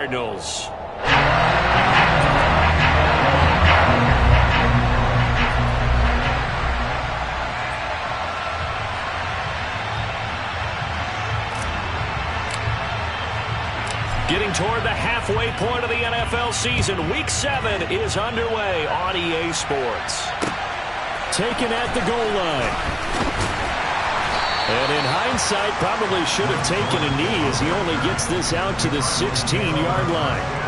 Cardinals. Getting toward the halfway point of the NFL season. Week 7 is underway on EA Sports. Taken at the goal line. And in hindsight, probably should have taken a knee as he only gets this out to the 16-yard line.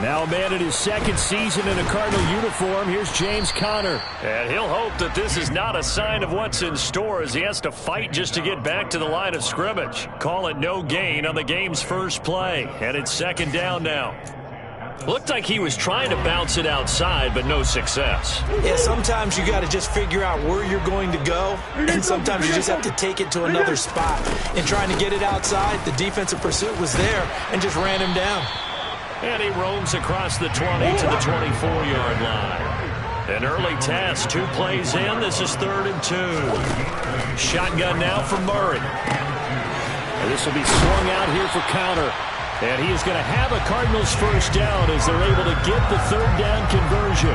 Now a man in his second season in a Cardinal uniform. Here's James Conner. And he'll hope that this is not a sign of what's in store as he has to fight just to get back to the line of scrimmage. Call it no gain on the game's first play. And it's second down now. Looked like he was trying to bounce it outside, but no success. Yeah, sometimes you got to just figure out where you're going to go, and sometimes you just have to take it to another spot. In trying to get it outside, the defensive pursuit was there and just ran him down. And he roams across the 20 to the 24-yard line. An early test, 2 plays in. This is 3rd and 2. Shotgun now for Murray. And this will be swung out here for Conner. And he is going to have a Cardinals first down as they're able to get the 3rd down conversion.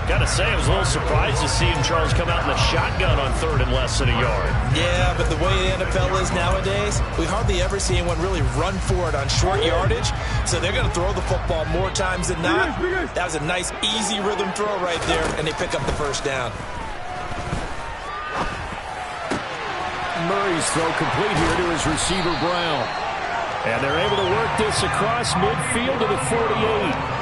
Got to say, I was a little surprised to see him, Charles, come out in the shotgun on 3rd and less than a yard. Yeah, but the way the NFL is nowadays, we hardly ever see anyone really run for it on short yardage. So they're going to throw the football more times than not. That was a nice, easy rhythm throw right there, and they pick up the first down. Murray's throw complete here to his receiver, Brown. And they're able to work this across midfield to the 48.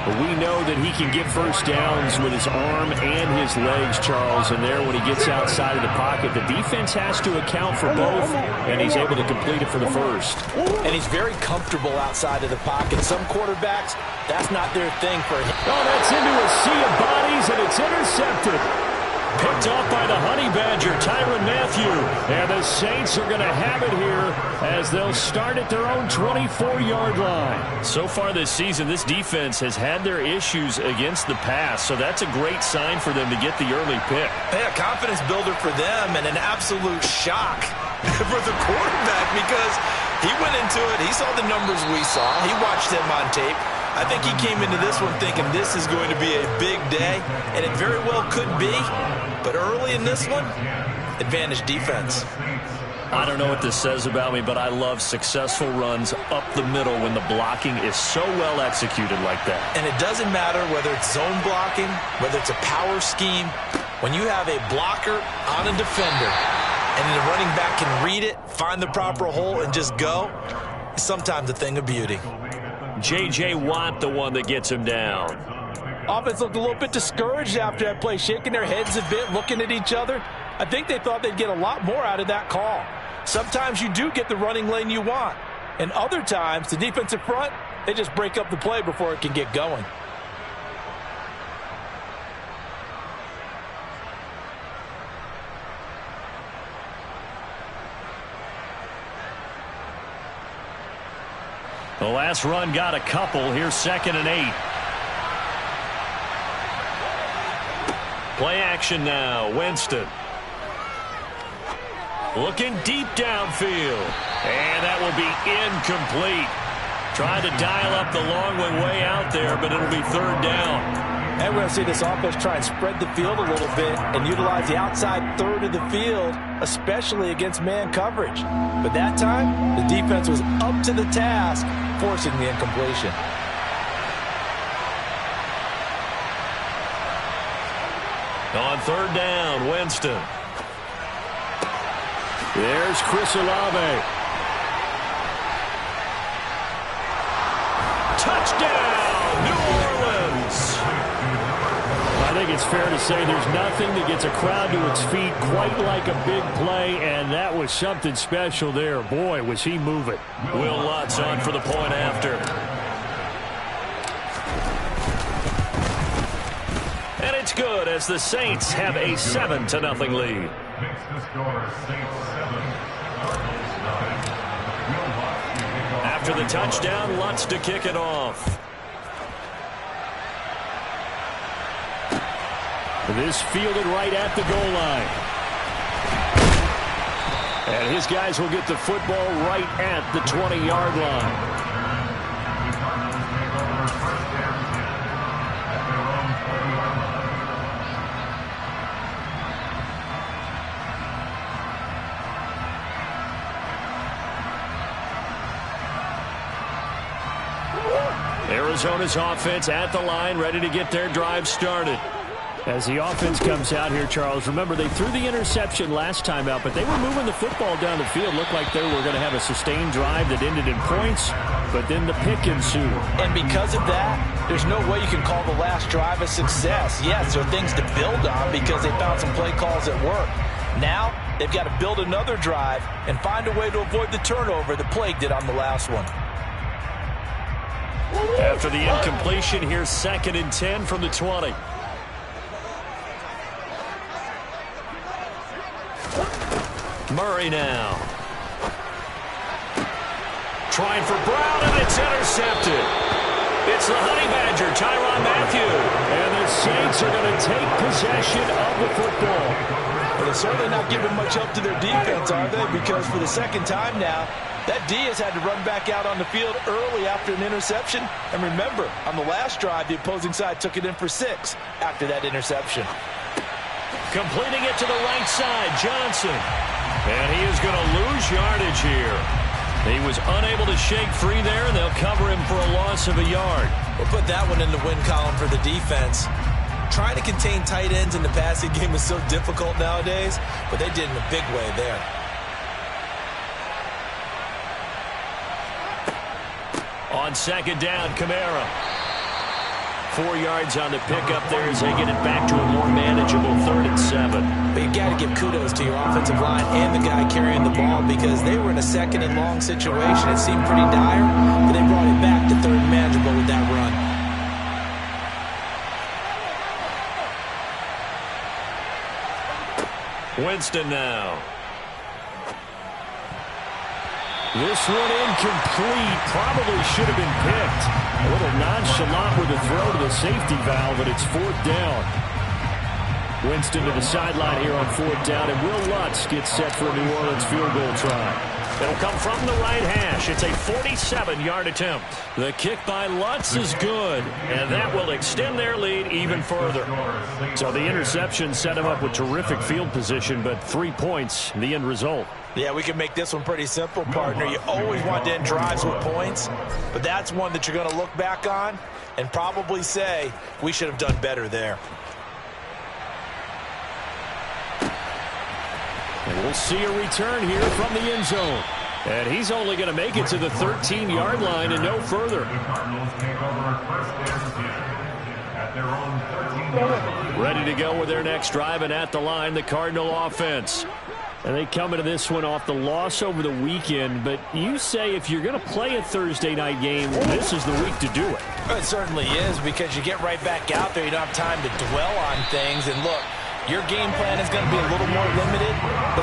But we know that he can get first downs with his arm and his legs, Charles. And there, when he gets outside of the pocket, the defense has to account for both, and he's able to complete it for the first. And he's very comfortable outside of the pocket. Some quarterbacks, that's not their thing for him. Oh, that's into a sea of bodies, and it's intercepted. Picked off by the Honey Badger, Tyrann Mathieu. And the Saints are going to have it here as they'll start at their own 24-yard line. So far this season, this defense has had their issues against the pass, so that's a great sign for them to get the early pick. Yeah, confidence builder for them and an absolute shock for the quarterback because he went into it. He saw the numbers we saw. He watched them on tape. I think he came into this one thinking this is going to be a big day, and it very well could be. But early in this one, advantage defense. I don't know what this says about me, but I love successful runs up the middle when the blocking is so well executed like that. And it doesn't matter whether it's zone blocking, whether it's a power scheme. When you have a blocker on a defender, and the running back can read it, find the proper hole, and just go, it's sometimes a thing of beauty. J.J. Watt, the one that gets him down. Offense looked a little bit discouraged after that play, shaking their heads a bit, looking at each other. I think they thought they'd get a lot more out of that call. Sometimes you do get the running lane you want. And other times, the defensive front, they just break up the play before it can get going. The last run got a couple. Here's 2nd and 8. Play action now. Winston. Looking deep downfield. And that will be incomplete. Trying to dial up the long way out there, but it'll be 3rd down. And we're going to see this offense try and spread the field a little bit and utilize the outside third of the field, especially against man coverage. But that time, the defense was up to the task, forcing the incompletion. On 3rd down, Winston. There's Chris Olave. Touchdown, New Orleans. I think it's fair to say there's nothing that gets a crowd to its feet quite like a big play, and that was something special there. Boy, was he moving. Will Lutz on for the point after. And it's good as the Saints have a 7-0 lead. After the touchdown, Lutz to kick it off. This fielded right at the goal line. And his guys will get the football right at the 20-yard line. Arizona's offense at the line, ready to get their drive started. As the offense comes out here, Charles, remember they threw the interception last time out, but they were moving the football down the field. Looked like they were going to have a sustained drive that ended in points, but then the pick ensued. And because of that, there's no way you can call the last drive a success. Yes, there are things to build on because they found some play calls that work. Now, they've got to build another drive and find a way to avoid the turnover that plagued it on the last one. After the incompletion, here's 2nd and 10 from the 20. Murray now. Trying for Brown, and it's intercepted. It's the Honey Badger, Tyrann Mathieu. And the Saints are going to take possession of the football. Well, they're certainly not giving much help to their defense, are they? Because for the second time now, that D has had to run back out on the field early after an interception. And remember, on the last drive, the opposing side took it in for 6 after that interception. Completing it to the right side, Johnson. And he is going to lose yardage here. He was unable to shake free there, and they'll cover him for a loss of a yard. We'll put that one in the win column for the defense. Trying to contain tight ends in the passing game is so difficult nowadays, but they did in a big way there. On 2nd down, Kamara. 4 yards on the pickup there as they get it back to a more manageable 3rd and 7. But you got to give kudos to your offensive line and the guy carrying the ball because they were in a 2nd and long situation. It seemed pretty dire, but they brought it back to 3rd and manageable with that run. Winston now. This one incomplete. Probably should have been picked. A little nonchalant with a throw to the safety valve, but it's 4th down. Winston to the sideline here on 4th down, and Will Lutz gets set for a New Orleans field goal try. It'll come from the right hash. It's a 47-yard attempt. The kick by Lutz is good, and that will extend their lead even further. So the interception set him up with terrific field position, but 3 points, the end result. Yeah, we can make this one pretty simple, partner. You always want to end drives with points, but that's one that you're going to look back on and probably say, we should have done better there. And we'll see a return here from the end zone. And he's only going to make it to the 13-yard line and no further. Ready to go with their next drive, and at the line, the Cardinal offense. And they come into this one off the loss over the weekend. But you say if you're going to play a Thursday night game, this is the week to do it. It certainly is, because you get right back out there. You don't have time to dwell on things. And look, your game plan is going to be a little more limited. But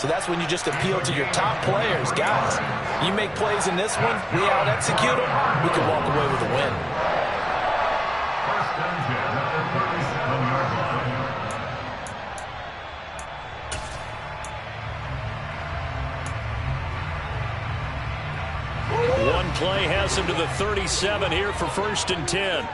So that's when you just appeal to your top players. Guys, you make plays in this one, we out-execute them, we can walk away with a win. One play has him to the 37 here for 1st and 10.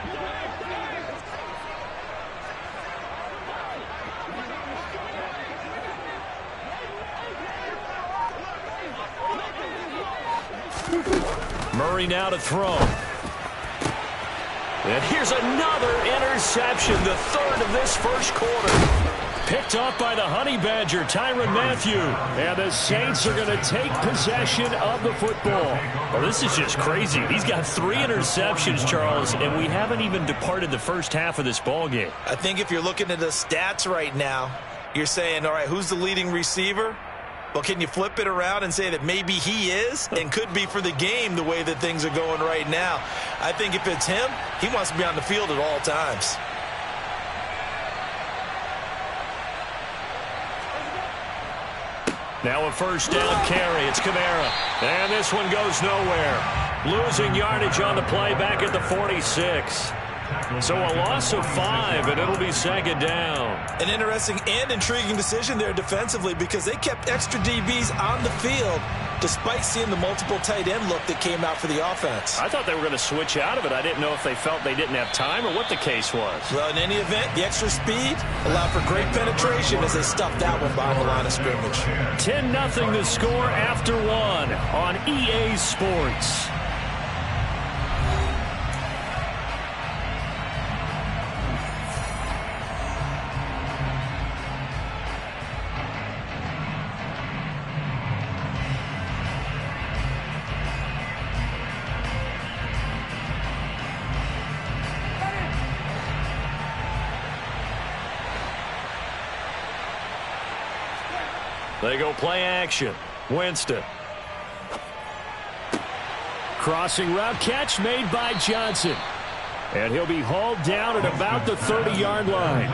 Murray now to throw. And here's another interception, the 3rd of this first quarter. Picked off by the Honey Badger, Tyrann Mathieu. And the Saints are going to take possession of the football. Well, this is just crazy. He's got 3 interceptions, Charles, and we haven't even departed the first half of this ball game. I think if you're looking at the stats right now, you're saying, all right, who's the leading receiver? Well, can you flip it around and say that maybe he is and could be for the game the way that things are going right now? I think if it's him, he wants to be on the field at all times. Now a 1st down carry. It's Kamara. And this one goes nowhere. Losing yardage on the play back at the 46. So a loss of 5, and it'll be 2nd down. An interesting and intriguing decision there defensively because they kept extra DBs on the field despite seeing the multiple tight end look that came out for the offense. I thought they were going to switch out of it. I didn't know if they felt they didn't have time or what the case was. Well, in any event, the extra speed allowed for great penetration as they stuffed that one behind the line of scrimmage. 10-0 the score after 1 on EA Sports. They go play action. Winston. Crossing route catch made by Johnson. And he'll be hauled down at about the 30-yard line.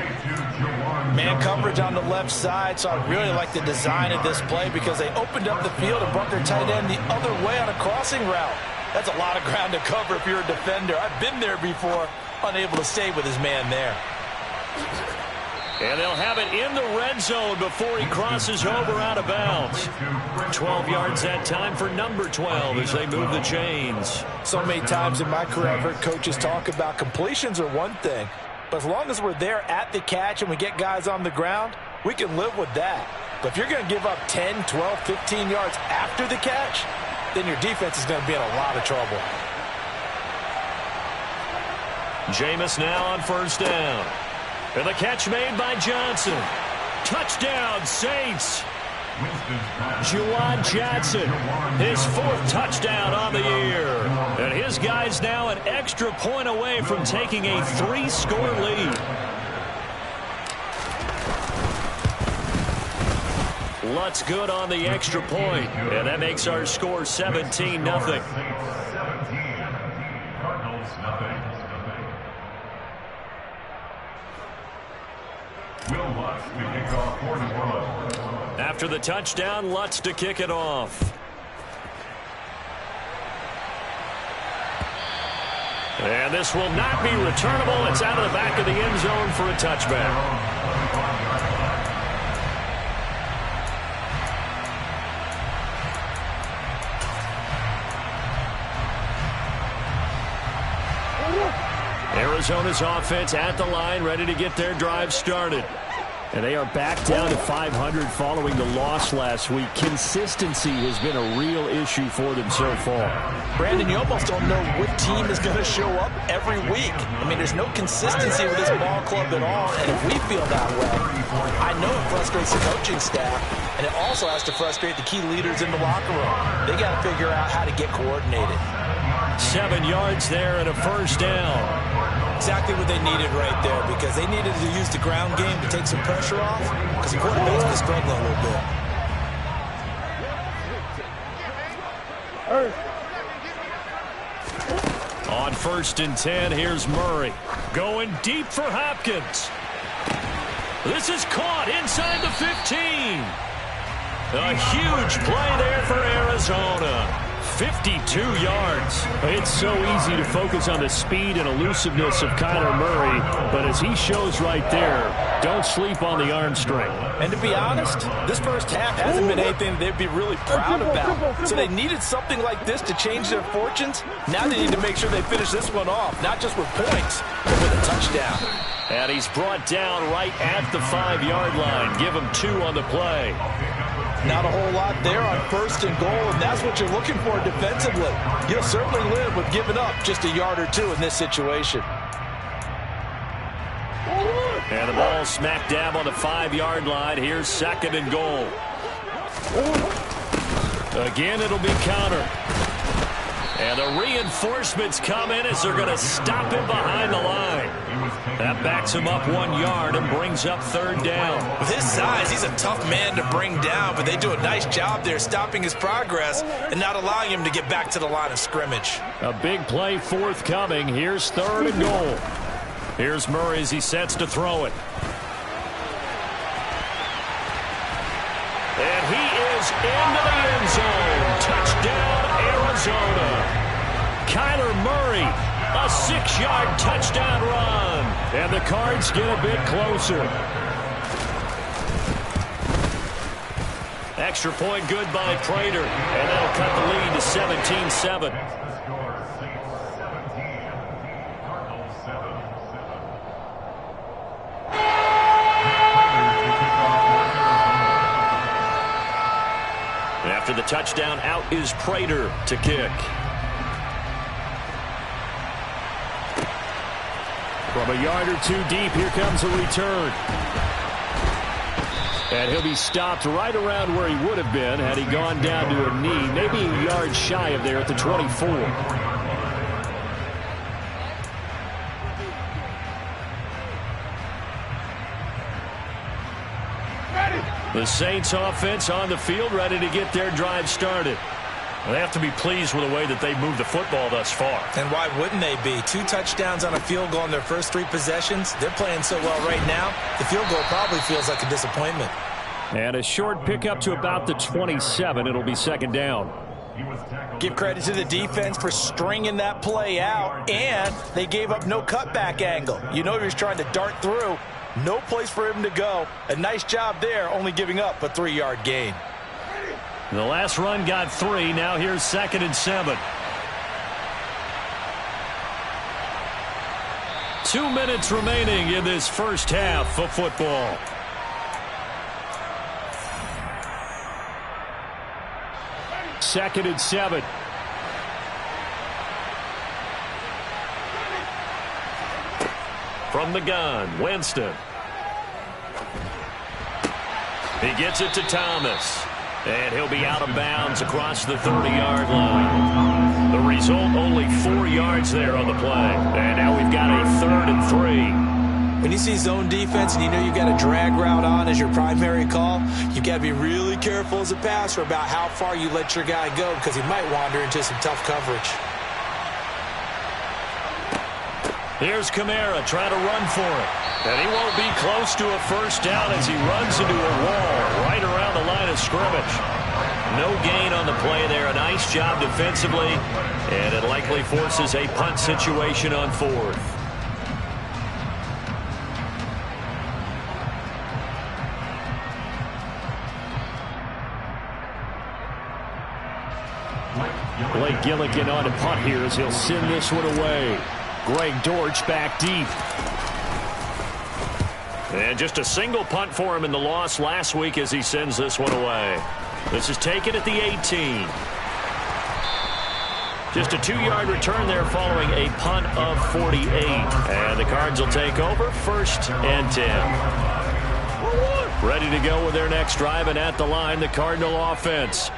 Man coverage on the left side, so I really like the design of this play because they opened up the field and brought their tight end the other way on a crossing route. That's a lot of ground to cover if you're a defender. I've been there before, unable to stay with his man there. And they'll have it in the red zone before he crosses over out of bounds. 12 yards that time for number 12 as they move the chains. So many times in my career I've heard coaches talk about completions are one thing, but as long as we're there at the catch and we get guys on the ground, we can live with that. But if you're going to give up 10, 12, 15 yards after the catch, then your defense is going to be in a lot of trouble. Jameis now on 1st down. And the catch made by Johnson. Touchdown, Saints. Juwan Johnson, his 4th touchdown on the year. And his guy's now an extra point away from taking a 3-score lead. Lutz good on the extra point. And that makes our score 17-0. After the touchdown, Lutz to kick it off. And this will not be returnable. It's out of the back of the end zone for a touchback. Arizona's offense at the line, ready to get their drive started. And they are back down to 500 following the loss last week. Consistency has been a real issue for them so far. Brandon, you almost don't know what team is going to show up every week. I mean, there's no consistency with this ball club at all, and if we feel that way, I know it frustrates the coaching staff, and it also has to frustrate the key leaders in the locker room. They got to figure out how to get coordinated. 7 yards there and a 1st down. Exactly what they needed right there because they needed to use the ground game to take some pressure off because the quarterback's been struggling a little bit. On 1st and 10, here's Murray. Going deep for Hopkins. This is caught inside the 15. A huge play there for Arizona. 52 yards. It's so easy to focus on the speed and elusiveness of Kyler Murray, but as he shows right there, don't sleep on the arm strength. And to be honest, this first half hasn't been anything they'd be really proud about. So they needed something like this to change their fortunes. Now they need to make sure they finish this one off, not just with points, but with a touchdown. And he's brought down right at the 5-yard line. Give him 2 on the play. Not a whole lot there on 1st and goal, and that's what you're looking for defensively. You'll certainly live with giving up just a yard or 2 in this situation. And the ball smack dab on the 5-yard line. Here's 2nd and goal. Again, it'll be counter. And the reinforcements come in as they're going to stop him behind the line. That backs him up 1 yard and brings up 3rd down. With his size, he's a tough man to bring down, but they do a nice job there stopping his progress and not allowing him to get back to the line of scrimmage. A big play forthcoming. Here's 3rd and goal. Here's Murray as he sets to throw it. And he is into the end zone. Touchdown, Arizona. Kyler Murray, a 6-yard touchdown run. And the Cards get a bit closer. Extra point good by Prater. And that'll cut the lead to 17-7. After the touchdown, out is Prater to kick. From a yard or 2 deep, here comes a return. And he'll be stopped right around where he would have been had he gone down to a knee, maybe a yard shy of there at the 24. The Saints offense on the field, ready to get their drive started. They have to be pleased with the way that they've moved the football thus far. And why wouldn't they be? 2 touchdowns on a field goal in their first 3 possessions. They're playing so well right now, the field goal probably feels like a disappointment. And a short pickup to about the 27. It'll be 2nd down. Give credit to the defense for stringing that play out, and they gave up no cutback angle. You know he was trying to dart through. No place for him to go. A nice job there, only giving up a 3-yard gain. The last run got 3. Now here's 2nd and 7. 2 minutes remaining in this first half of football. Second and 7. From the gun, Winston. He gets it to Thomas. And he'll be out of bounds across the 30-yard line. The result, only 4 yards there on the play. And now we've got a 3rd and 3. When you see zone defense and you know you've got a drag route on as your primary call, you've got to be really careful as a passer about how far you let your guy go because he might wander into some tough coverage. Here's Kamara trying to run for it. And he won't be close to a first down as he runs into a wall right around the line of scrimmage. No gain on the play there. A nice job defensively. And it likely forces a punt situation on 4th. Blake Gilligan on a punt here as he'll send this one away. Greg Dortch back deep. And just a single punt for him in the loss last week as he sends this one away. This is taken at the 18. Just a 2-yard return there following a punt of 48. And the Cards will take over 1st and 10. Ready to go with their next drive, and at the line, the Cardinal offense.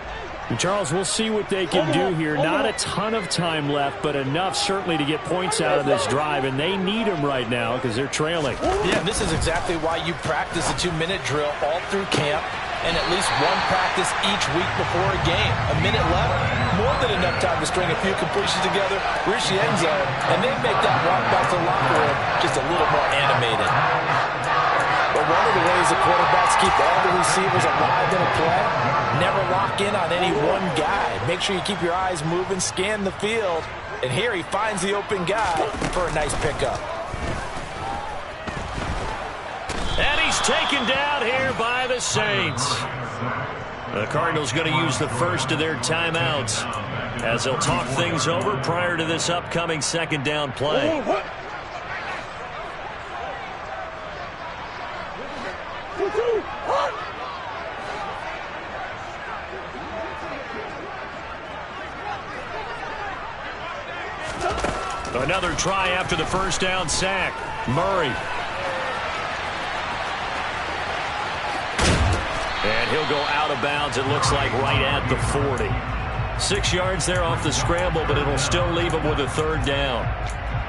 And Charles, we'll see what they can do here. Not a ton of time left, but enough certainly to get points out of this drive, and they need them right now because they're trailing. Yeah, this is exactly why you practice a 2-minute drill all through camp and at least one practice each week before a game. A minute left, more than enough time to string a few completions together, reach the end zone, and then make that walk back to the locker room just a little more animated. But one of the ways as the quarterbacks keep all the receivers alive in a play. Never lock in on any one guy. Make sure you keep your eyes moving, scan the field. And here he finds the open guy for a nice pickup. And he's taken down here by the Saints. The Cardinals going to use the first of their timeouts as they'll talk things over prior to this upcoming second down play. Another try after the first down sack. Murray. And he'll go out of bounds, it looks like, right at the 40. 6 yards there off the scramble, but it'll still leave him with a third down.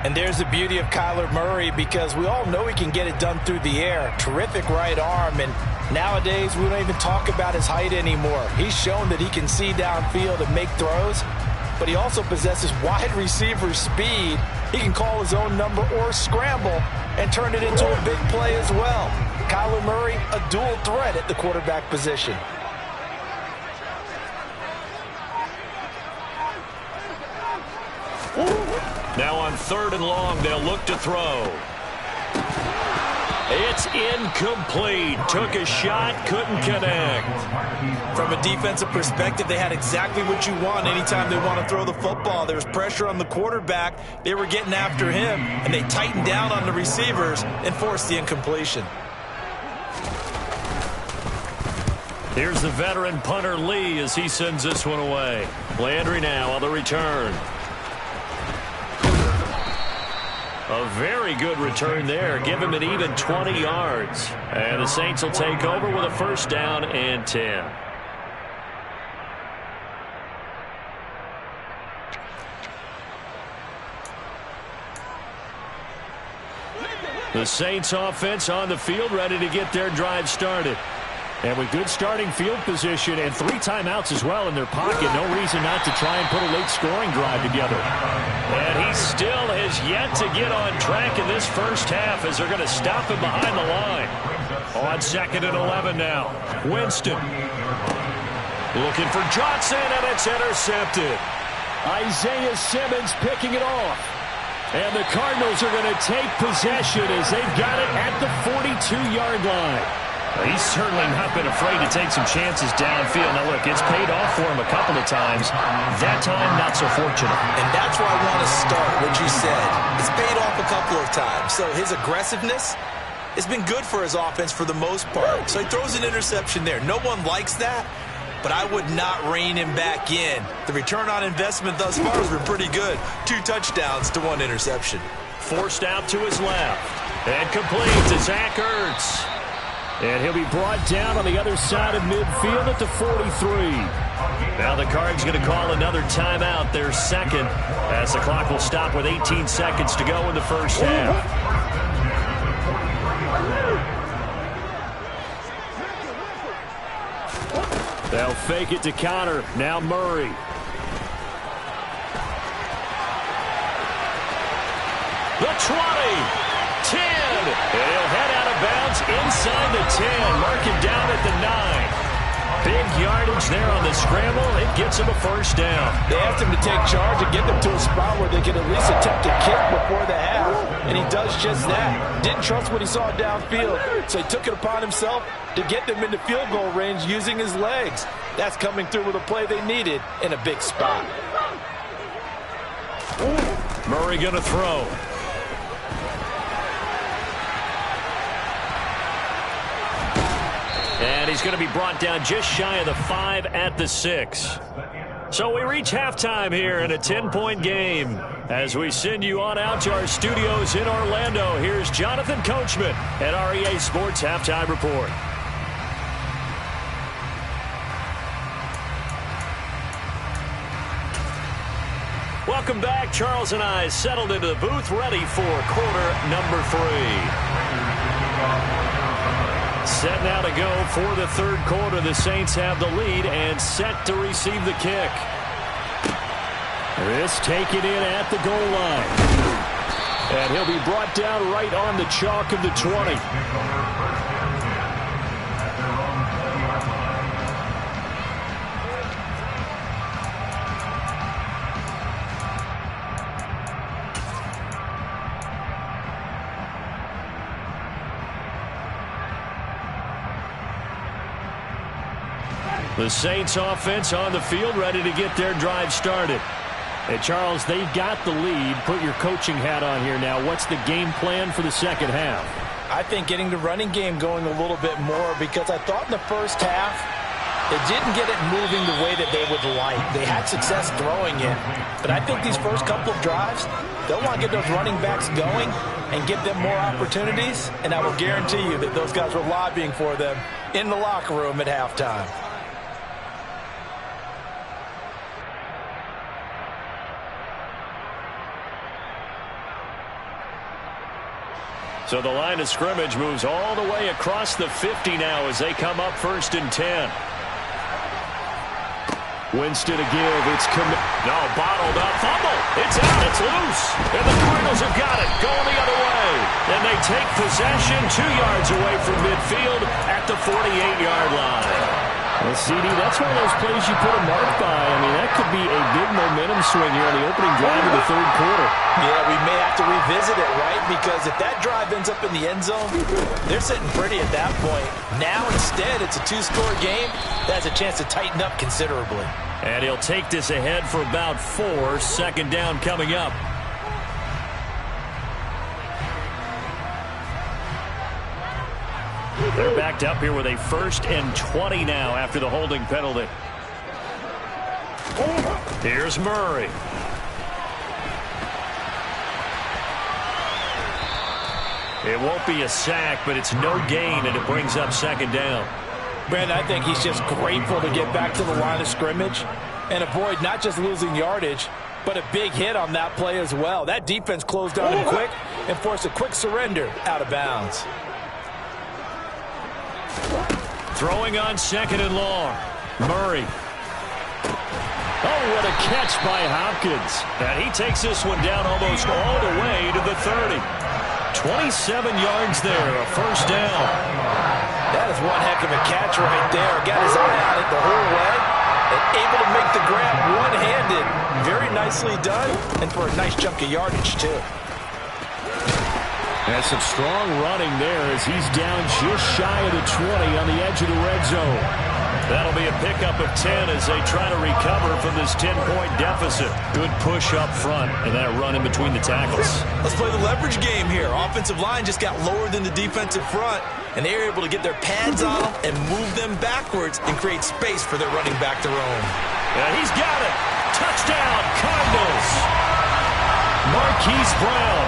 And there's the beauty of Kyler Murray, because we all know he can get it done through the air. Terrific right arm, and nowadays we don't even talk about his height anymore. He's shown that he can see downfield and make throws, but he also possesses wide receiver speed. He can call his own number or scramble and turn it into a big play as well. Kyler Murray, a dual threat at the quarterback position. Now on 3rd and long, they'll look to throw. It's incomplete. Took a shot, couldn't connect. From a defensive perspective, they had exactly what you want anytime they want to throw the football. There was pressure on the quarterback. They were getting after him, and they tightened down on the receivers and forced the incompletion. Here's the veteran punter Lee as he sends this one away. Landry now on the return. A very good return there. Give him an even 20 yards. And the Saints will take over with a first down and 10. The Saints offense on the field, ready to get their drive started. And with good starting field position and 3 timeouts as well in their pocket, no reason not to try and put a late scoring drive together. And he still has yet to get on track in this first half as they're going to stop him behind the line. On 2nd and 11 now. Winston. Looking for Johnson, and it's intercepted. Isaiah Simmons picking it off. And the Cardinals are going to take possession as they've got it at the 42-yard line. He's certainly not been afraid to take some chances downfield. Now, look, it's paid off for him a couple of times. That time, not so fortunate. And that's where I want to start, what you said. It's paid off a couple of times. So his aggressiveness has been good for his offense for the most part. So he throws an interception there. No one likes that, but I would not rein him back in. The return on investment thus far has been pretty good. 2 touchdowns to 1 interception. Forced out to his left. And complete to Zach Ertz. And he'll be brought down on the other side of midfield at the 43. Now the Cards going to call another timeout, their second, as the clock will stop with 18 seconds to go in the first half. They'll fake it to Connor. Now Murray. The 20. 10. And he'll head out of bounds inside the 10. Mark him down at the 9. Big yardage there on the scramble. It gets him a first down. They asked him to take charge and get them to a spot where they could at least attempt a kick before the half. And he does just that. Didn't trust what he saw downfield. So he took it upon himself to get them into field goal range using his legs. That's coming through with a play they needed in a big spot. Murray going to throw. And he's going to be brought down just shy of the 5 at the 6. So we reach halftime here in a 10-point game. As we send you on out to our studios in Orlando, here's Jonathan Coachman at REA Sports Halftime Report. Welcome back. Charles and I settled into the booth, ready for quarter number 3. Set now to go for the third quarter. The Saints have the lead and set to receive the kick. This taken in at the goal line. And he'll be brought down right on the chalk of the 20. The Saints offense on the field, ready to get their drive started. Hey, Charles, they've got the lead. Put your coaching hat on here now. What's the game plan for the second half? I think getting the running game going a little bit more, because I thought in the first half they didn't get it moving the way that they would like. They had success throwing it. But I think these first couple of drives, they'll want to get those running backs going and give them more opportunities. And I will guarantee you that those guys were lobbying for them in the locker room at halftime. So the line of scrimmage moves all the way across the 50 now as they come up 1st and 10. Winston to give. It's no, bottled up. Fumble. It's out. It's loose. And the Cardinals have got it. Going the other way. And they take possession 2 yards away from midfield at the 48-yard line. Well, CD, that's one of those plays you put a mark by. I mean, that could be a big momentum swing here on the opening drive of the third quarter. Yeah, we may have to revisit it, right? Because if that drive ends up in the end zone, they're sitting pretty at that point. Now, instead, it's a 2-score game. That has a chance to tighten up considerably. And he'll take this ahead for about 4. Second down coming up. They're backed up here with a 1st and 20 now after the holding penalty. Here's Murray. It won't be a sack, but it's no gain, and it brings up second down. Brandon, I think he's just grateful to get back to the line of scrimmage and avoid not just losing yardage, but a big hit on that play as well. That defense closed on him quick and forced a quick surrender out of bounds. Throwing on 2nd and long. Murray. Oh, what a catch by Hopkins. And he takes this one down almost all the way to the 30. 27 yards there, a 1st down. That is one heck of a catch right there. Got his eye on it the whole way and able to make the grab one-handed. Very nicely done, and for a nice chunk of yardage, too. That's some strong running there as he's down just shy of the 20 on the edge of the red zone. That'll be a pickup of 10 as they try to recover from this 10-point deficit. Good push up front and that run in between the tackles. Let's play the leverage game here. Offensive line just got lower than the defensive front, and they were able to get their pads on them and move them backwards and create space for their running back to roam. Yeah, he's got it. Touchdown, Cardinals. Marquise Brown.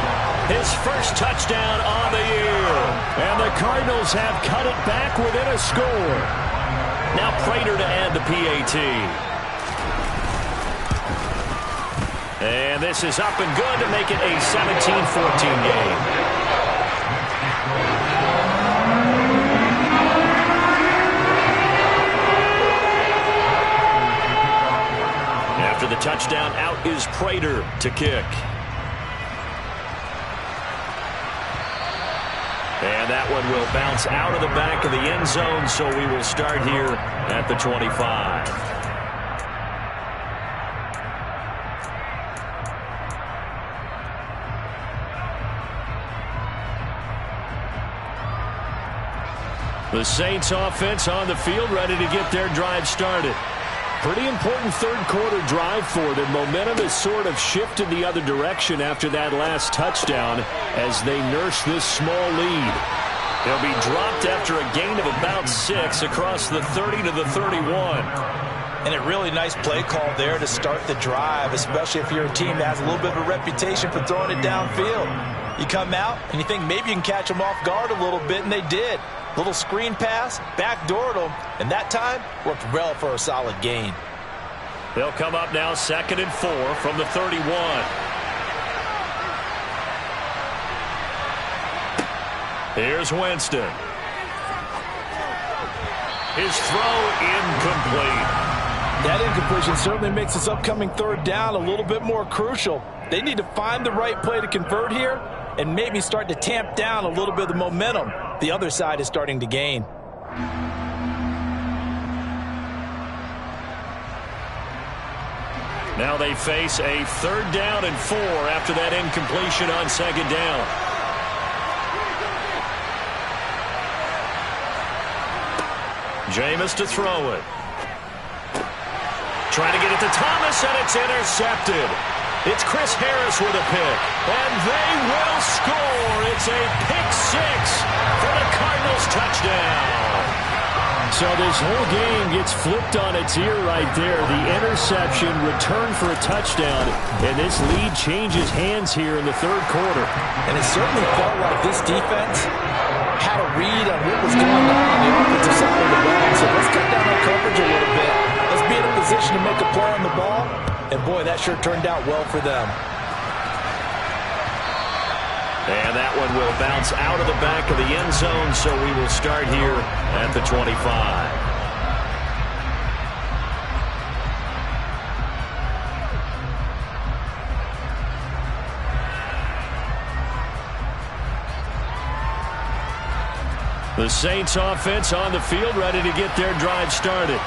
His first touchdown on the year. And the Cardinals have cut it back within a score. Now Prater to add the PAT. And this is up and good to make it a 17-14 game. After the touchdown, out is Prater to kick. And that one will bounce out of the back of the end zone, so we will start here at the 25. The Saints offense on the field, ready to get their drive started. Pretty important third quarter drive for them. Momentum has sort of shifted the other direction after that last touchdown as they nurse this small lead. They'll be dropped after a gain of about 6 across the 30 to the 31. And a really nice play call there to start the drive, especially if you're a team that has a little bit of a reputation for throwing it downfield. You come out and you think maybe you can catch them off guard a little bit, and they did. Little screen pass, backdoored them, and that time worked well for a solid gain. They'll come up now 2nd and 4 from the 31. Here's Winston. His throw incomplete. That incompletion certainly makes this upcoming third down a little bit more crucial. They need to find the right play to convert here and maybe start to tamp down a little bit of the momentum the other side is starting to gain. Now they face a 3rd down and 4 after that incompletion on 2nd down. Jameis to throw it. Trying to get it to Thomas, and it's intercepted. It's Chris Harris with a pick, and they will score. It's a pick six for the Cardinals touchdown. So this whole game gets flipped on its ear right there. The interception, return for a touchdown, and this lead changes hands here in the third quarter. And it certainly felt like this defense had a read on what was going on the offensive side of the ball. So let's cut down our coverage a little bit. Let's be in a position to make a play on the ball. And, boy, that sure turned out well for them. And that one will bounce out of the back of the end zone, so we will start here at the 25. The Saints offense on the field, ready to get their drive started.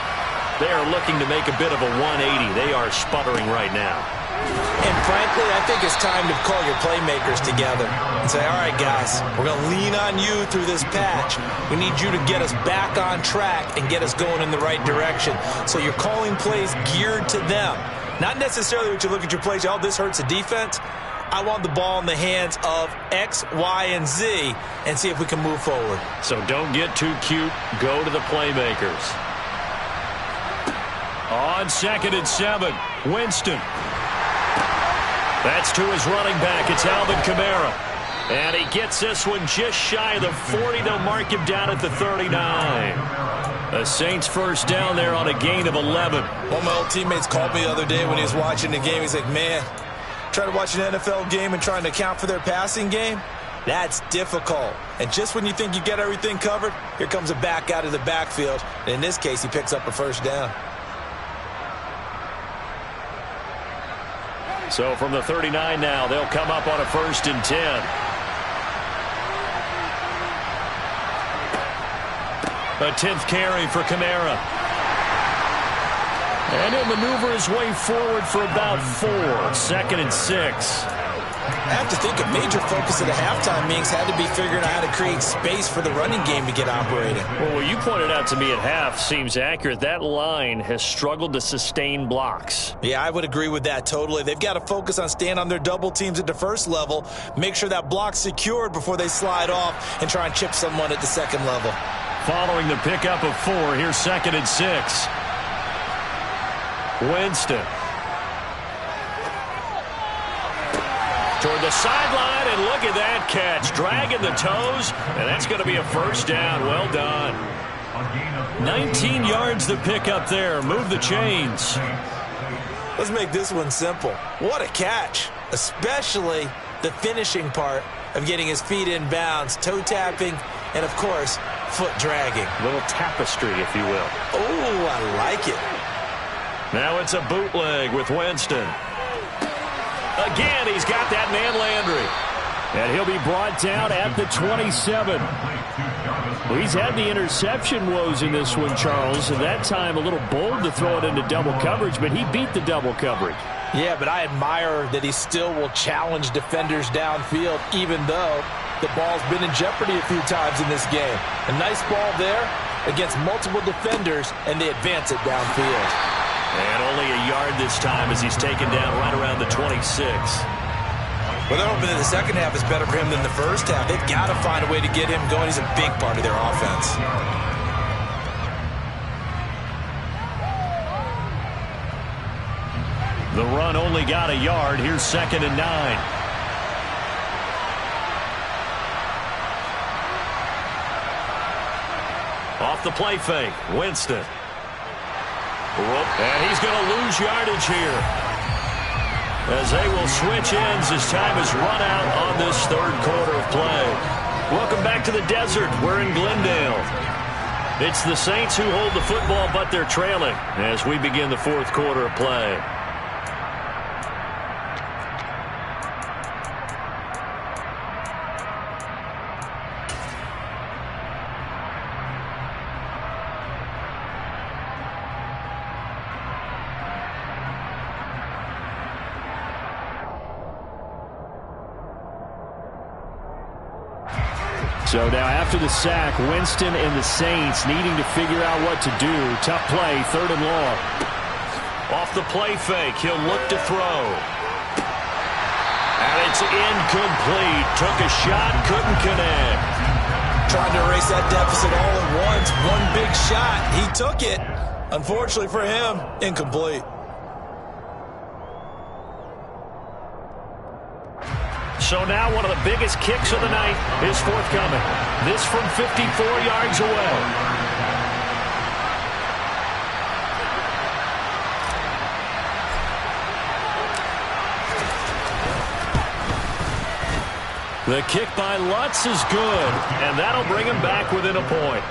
They are looking to make a bit of a 180. They are sputtering right now. And frankly, I think it's time to call your playmakers together and say, all right, guys, we're going to lean on you through this patch. We need you to get us back on track and get us going in the right direction. So you're calling plays geared to them. Not necessarily what you look at your plays, oh, this hurts the defense. I want the ball in the hands of X, Y, and Z and see if we can move forward. So don't get too cute. Go to the playmakers. On 2nd and 7, Winston. That's to his running back. It's Alvin Kamara. And he gets this one just shy of the 40. They'll mark him down at the 39. The Saints first down there on a gain of 11. One of my old teammates called me the other day when he was watching the game. He's like, man, trying to watch an NFL game and trying to account for their passing game? That's difficult. And just when you think you get everything covered, here comes a back out of the backfield. And in this case, he picks up a first down. So from the 39 now, they'll come up on a 1st and 10. A 10th carry for Kamara. And he'll maneuver his way forward for about 4. 2nd and 6. I have to think a major focus of the halftime meetings had to be figuring out how to create space for the running game to get operating. Well, what you pointed out to me at half seems accurate. That line has struggled to sustain blocks. Yeah, I would agree with that totally. They've got to focus on staying on their double teams at the first level, make sure that block's secured before they slide off and try and chip someone at the second level. Following the pickup of 4, here's 2nd and 6. Winston. Toward the sideline, and look at that catch. Dragging the toes, and that's going to be a first down. Well done. 19 yards to pick up there. Move the chains. Let's make this one simple. What a catch, especially the finishing part of getting his feet in bounds, toe tapping, and, of course, foot dragging. A little tapestry, if you will. Oh, I like it. Now it's a bootleg with Winston. Again, he's got that man Landry. And he'll be brought down at the 27. Well, he's had the interception woes in this one, Charles. And that time a little bold to throw it into double coverage, but he beat the double coverage. Yeah, but I admire that he still will challenge defenders downfield, even though the ball's been in jeopardy a few times in this game. A nice ball there against multiple defenders, and they advance it downfield. And only a yard this time as he's taken down right around the 26. Well, they're hoping that the second half is better for him than the first half. They've got to find a way to get him going. He's a big part of their offense. The run only got a yard. Here's 2nd and 9. Off the play fake, Winston. And he's going to lose yardage here as they will switch ends as time has run out on this third quarter of play. Welcome back to the desert. We're in Glendale. It's the Saints who hold the football, but they're trailing as we begin the fourth quarter of play. So now after the sack, Winston and the Saints needing to figure out what to do. Tough play, 3rd and long. Off the play fake, he'll look to throw. And it's incomplete. Took a shot, couldn't connect. Trying to erase that deficit all at once. One big shot. He took it. Unfortunately for him, incomplete. So now one of the biggest kicks of the night is forthcoming. This from 54 yards away. The kick by Lutz is good, and that'll bring him back within a point.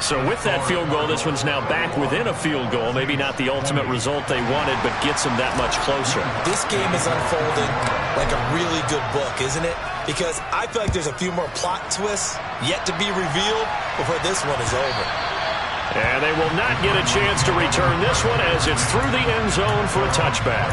So with that field goal, this one's now back within a field goal. Maybe not the ultimate result they wanted, but gets them that much closer. This game is unfolding like a really good book, isn't it? Because I feel like there's a few more plot twists yet to be revealed before this one is over. And they will not get a chance to return this one as it's through the end zone for a touchback.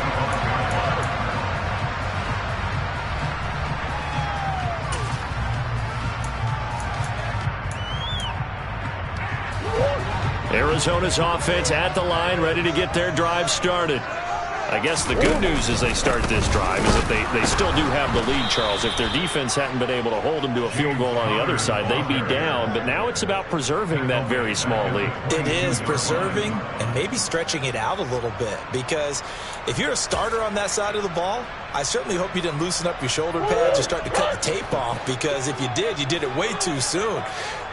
Arizona's offense at the line, ready to get their drive started. I guess the good news as they start this drive is that they still do have the lead, Charles. If their defense hadn't been able to hold them to a field goal on the other side, they'd be down. But now it's about preserving that very small lead. It is preserving and maybe stretching it out a little bit. Because if you're a starter on that side of the ball, I certainly hope you didn't loosen up your shoulder pads or start to cut the tape off. Because if you did it way too soon.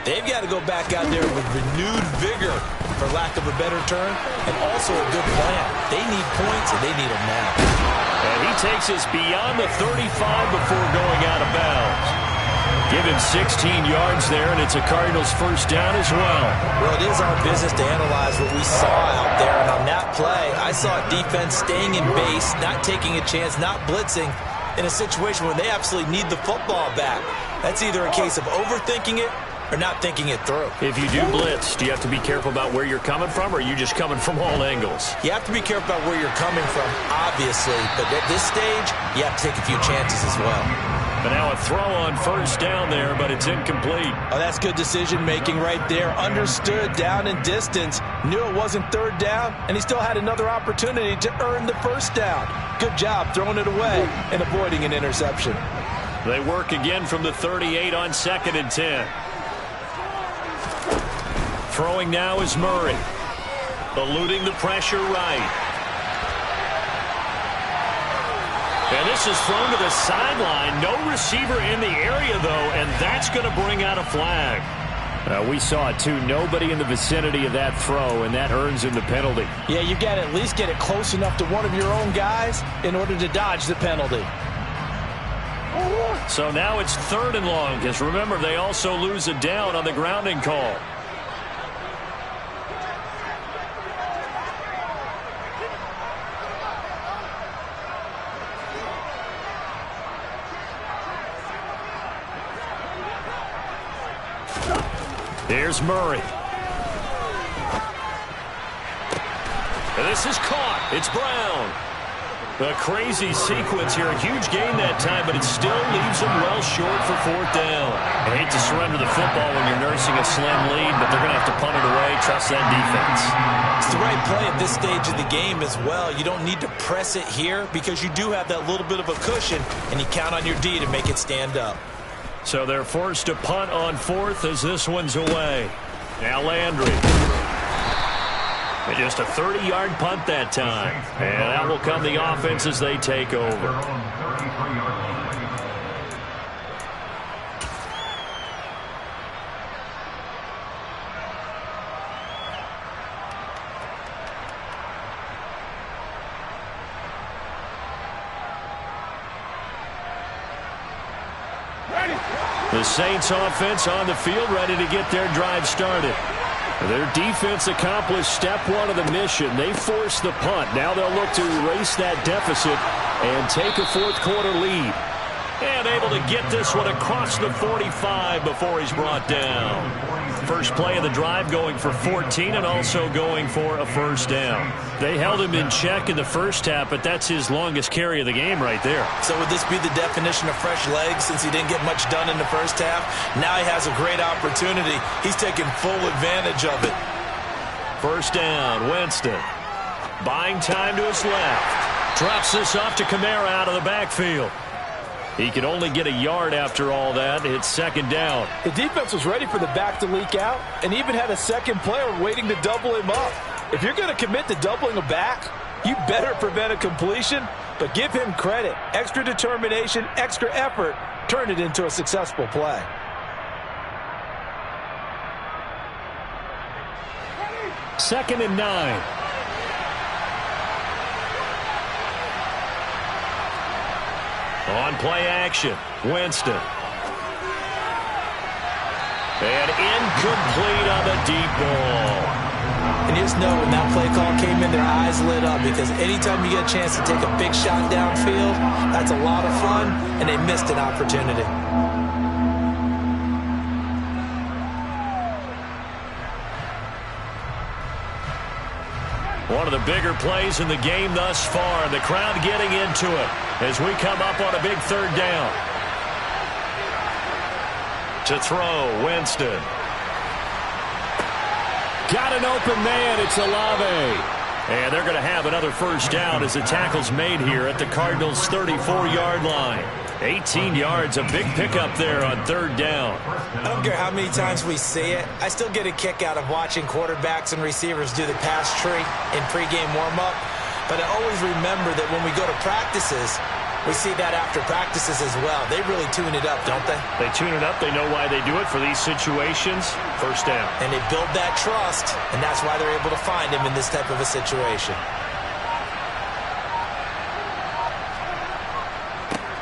They've got to go back out there with renewed vigor, for lack of a better term, and also a good plan. They need points, and they need them now. And he takes us beyond the 35 before going out of bounds. Give him 16 yards there, and it's a Cardinals first down as well. Well, it is our business to analyze what we saw out there, and on that play, I saw a defense staying in base, not taking a chance, not blitzing, in a situation where they absolutely need the football back. That's either a case of overthinking it or not thinking it through. If you do blitz, do you have to be careful about where you're coming from, or are you just coming from all angles? You have to be careful about where you're coming from, obviously, but at this stage, you have to take a few chances as well. But now a throw on first down there, but it's incomplete. Oh, that's good decision-making right there. Understood down in distance, knew it wasn't third down, and he still had another opportunity to earn the first down. Good job throwing it away and avoiding an interception. They work again from the 38 on 2nd and 10. Throwing now is Murray. Eluding the pressure right. And this is thrown to the sideline. No receiver in the area, though, and that's going to bring out a flag. We saw it, too. Nobody in the vicinity of that throw, and that earns him the penalty. Yeah, you've got to at least get it close enough to one of your own guys in order to dodge the penalty. So now it's 3rd and long, because remember, they also lose a down on the grounding call. Here's Murray. And this is caught. It's Brown. A crazy sequence here. A huge gain that time, but it still leaves them well short for 4th down. I hate to surrender the football when you're nursing a slim lead, but they're going to have to punt it away. Trust that defense. It's the right play at this stage of the game as well. You don't need to press it here because you do have that little bit of a cushion, and you count on your D to make it stand up. So they're forced to punt on 4th as this one's away. Now Landry. And just a 30-yard punt that time. And that will come the offense as they take over. The Saints offense on the field ready to get their drive started. Their defense accomplished step 1 of the mission. They forced the punt. Now they'll look to erase that deficit and take a 4th quarter lead. And able to get this one across the 45 before he's brought down. First play of the drive going for 14 and also going for a first down. They held him in check in the first half, but that's his longest carry of the game right there. So would this be the definition of fresh legs since he didn't get much done in the first half? Now he has a great opportunity. He's taking full advantage of it. First down, Winston. Buying time to his left. Drops this off to Kamara out of the backfield. He could only get a yard after all that. It's second down. The defense was ready for the back to leak out and even had a second player waiting to double him up. If you're going to commit to doubling a back, you better prevent a completion, but give him credit. Extra determination, extra effort, turn it into a successful play. Second and 9. On play action, Winston. And incomplete on the deep ball. And you just know when that play call came in, their eyes lit up, because anytime you get a chance to take a big shot downfield, that's a lot of fun, and they missed an opportunity. One of the bigger plays in the game thus far. The crowd getting into it as we come up on a big third down. To throw, Winston. Got an open man. It's Olave. And they're going to have another first down as the tackle's made here at the Cardinals' 34-yard line. 18 yards, a big pickup there on third down. I don't care how many times we see it. I still get a kick out of watching quarterbacks and receivers do the pass tree in pregame warm-up. But I always remember that when we go to practices, we see that after practices as well. They really tune it up, don't they? They tune it up. They know why they do it for these situations. First down. And they build that trust, and that's why they're able to find him in this type of a situation.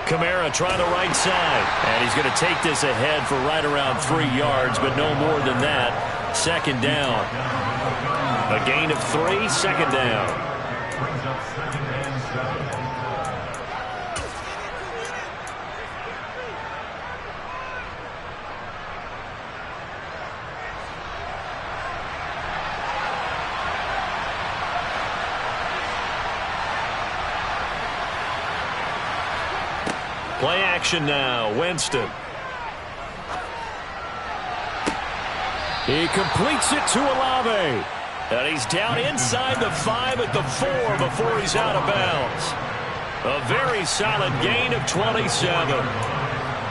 Kamara trying the right side. And he's going to take this ahead for right around 3 yards, but no more than that. Second down. A gain of 3, second down. Play action now, Winston. He completes it to Olave. And he's down inside the 5 at the 4 before he's out of bounds. A very solid gain of 27.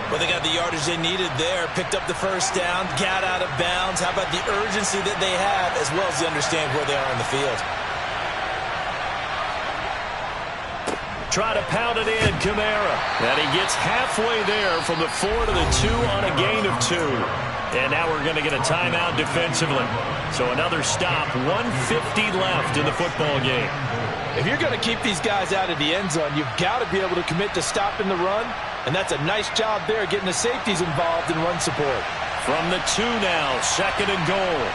Well, they got the yardage they needed there, picked up the first down, got out of bounds. How about the urgency that they have, as well as they understand where they are on the field? Try to pound it in, Kamara. And he gets halfway there from the 4 to the 2 on a gain of 2. And now we're going to get a timeout defensively. So another stop, 1:50 left in the football game. If you're going to keep these guys out of the end zone, you've got to be able to commit to stopping the run. And that's a nice job there, getting the safeties involved in run support. From the 2 now, second and goal.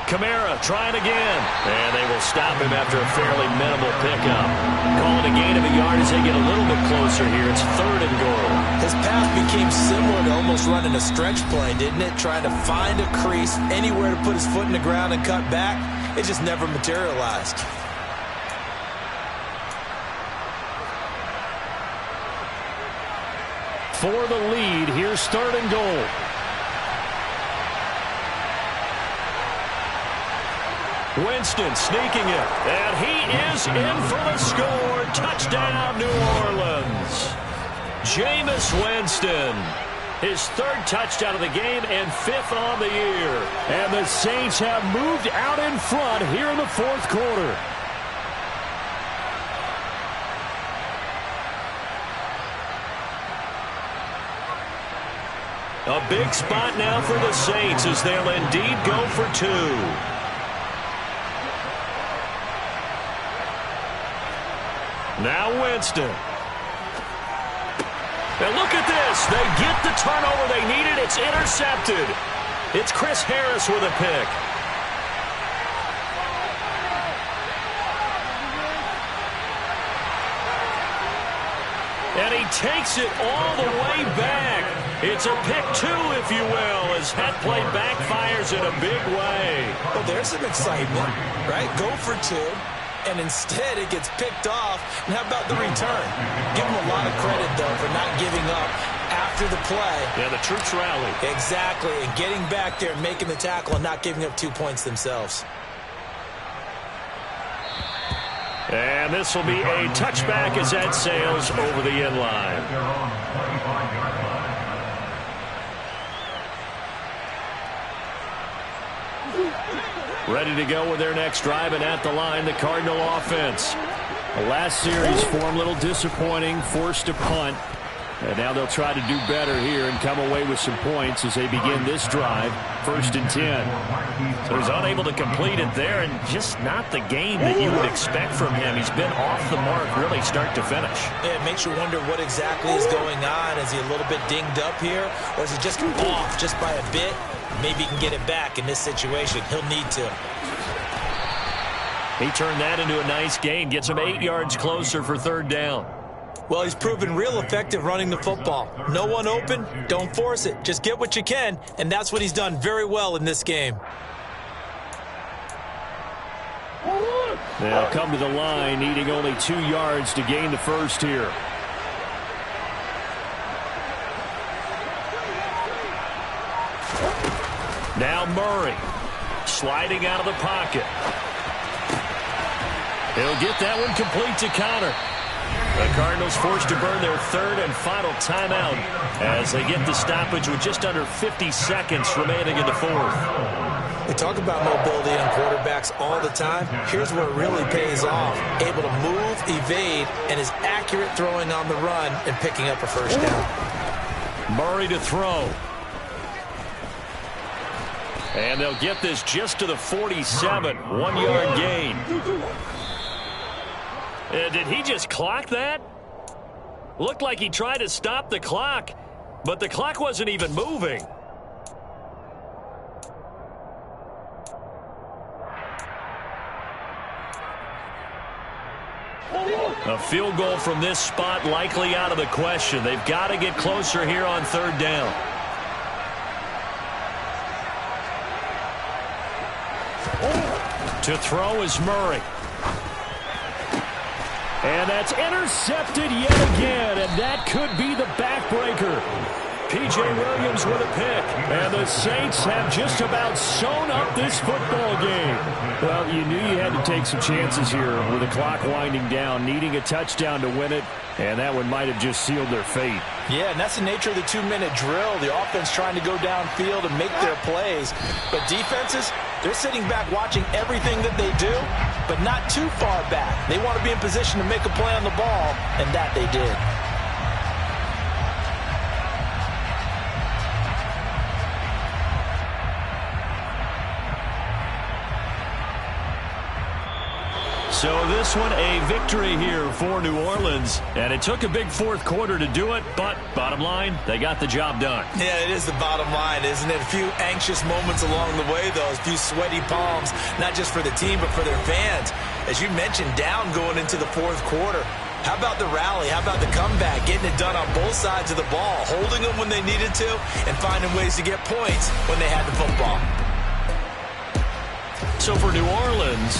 Kamara trying again. And they will stop him after a fairly minimal pickup. Calling a gain of a yard as they get a little bit closer here. It's third and goal. His path became similar to almost running a stretch play, didn't it? Trying to find a crease, anywhere to put his foot in the ground and cut back. It just never materialized. For the lead, here's third and goal. Winston sneaking it, and he is in for the score. Touchdown, New Orleans. Jameis Winston, his 3rd touchdown of the game and 5th on the year. And the Saints have moved out in front here in the 4th quarter. A big spot now for the Saints as they'll indeed go for 2. Now Winston. And look at this. They get the turnover they needed. It's intercepted. It's Chris Harris with a pick. And he takes it all the way back. It's a pick 2, if you will, as that play backfires in a big way. Well, there's some excitement, right? Go for 2. And instead it gets picked off. And how about the return? Give him a lot of credit, though, for not giving up after the play. Yeah, the troops rally. Exactly, and getting back there and making the tackle and not giving up 2 points themselves. And this will be a touchback as that sails over the end line. Ready to go with their next drive, and at the line, the Cardinal offense. The last series form a little disappointing, forced to punt. And now they'll try to do better here and come away with some points as they begin this drive, 1st and 10. So he's unable to complete it there, and just not the game that you would expect from him. He's been off the mark really start to finish. Yeah, it makes you wonder what exactly is going on. Is he a little bit dinged up here, or is he just off just by a bit? Maybe he can get it back in this situation. He'll need to. He turned that into a nice gain, gets him 8 yards closer for 3rd down. Well, he's proven real effective running the football. No one open, don't force it. Just get what you can, and that's what he's done very well in this game. They'll come to the line, needing only 2 yards to gain the first here. Now Murray, sliding out of the pocket. He'll get that one complete to Connor. The Cardinals forced to burn their 3rd and final timeout as they get the stoppage with just under 50 seconds remaining in the 4th. We talk about mobility on quarterbacks all the time. Here's where it really pays off. Able to move, evade, and is accurate throwing on the run and picking up a 1st down. Murray to throw. And they'll get this just to the 47. 1-yard gain. Did he just clock that? Looked like he tried to stop the clock, but the clock wasn't even moving. A field goal from this spot likely out of the question. They've got to get closer here on 3rd down. To throw is Murray. And that's intercepted yet again, and that could be the backbreaker. P.J. Williams with a pick, and the Saints have just about sewn up this football game. Well, you knew you had to take some chances here with the clock winding down, needing a touchdown to win it, and that one might have just sealed their fate. Yeah, and that's the nature of the 2-minute drill. The offense trying to go downfield and make their plays. But defenses, they're sitting back watching everything that they do, but not too far back. They want to be in position to make a play on the ball, and that they did. So this one a victory here for New Orleans, and it took a big 4th quarter to do it, but bottom line, they got the job done. Yeah, it is the bottom line, isn't it? A few anxious moments along the way, though, a few sweaty palms, not just for the team, but for their fans. As you mentioned, down going into the 4th quarter. How about the rally? How about the comeback? Getting it done on both sides of the ball, holding them when they needed to, and finding ways to get points when they had the football. So for New Orleans,